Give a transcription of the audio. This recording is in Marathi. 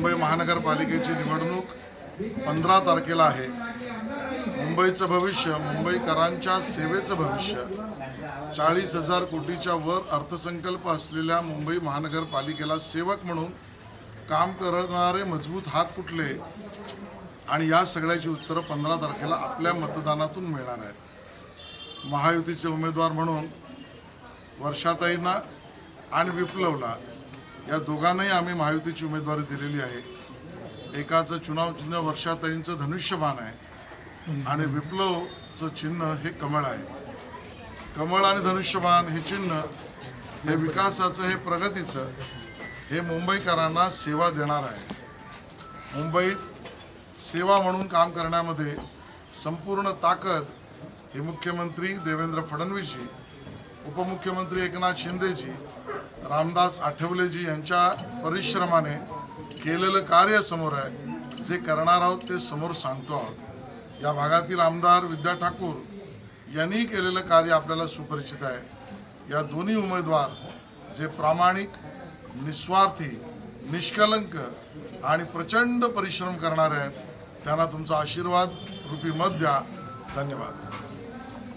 मुंबई महानगरपालिकेची निवडणूक 15 तारखेला आहे। मुंबईचं भविष्य, मुंबईकरांच्या सेवेचं भविष्य, 40,000 कोटीच्या वर अर्थसंकल्प असलेल्या मुंबई महानगरपालिकेला सेवक म्हणून काम करणारे मजबूत हात कुठले, आणि या सगळ्याची उत्तरं 15 तारखेला आपल्या मतदानातून मिळणार आहेत। महायुतीचे उमेदवार म्हणून वर्षाताईंना आणि विप्लवला, या दोघांनाही आम्ही महायुतीची उमेदवारी दिलेली आहे। एकाचं चुनाव चिन्ह वर्षाताईंचं धनुष्यबाण आहे आणि विप्लवचं चिन्ह हे कमळ आहे। कमळ आणि धनुष्यबाण हे चिन्ह हे विकासाचं, हे प्रगतीचं, हे मुंबईकरांना सेवा देणार आहे। मुंबईत सेवा म्हणून काम करण्यामध्ये संपूर्ण ताकद हे मुख्यमंत्री देवेंद्र फडणवीसजी, उपमुख्यमंत्री एकनाथ शिंदेजी, रामदास आठवलेजी यांच्या परिश्रमाने केलेलं कार्य समोर आहे। जे करणार आहोत ते समोर सांगतो आहोत। या भागातील आमदार विद्या ठाकूर यांनी केलेलं कार्य आपल्याला सुपरिचित आहे। या दोन्ही उमेदवार जे प्रामाणिक, निस्वार्थी, निष्कलंक आणि प्रचंड परिश्रम करणारे आहेत, त्यांना तुमचा आशीर्वाद रूपी मत द्या। धन्यवाद।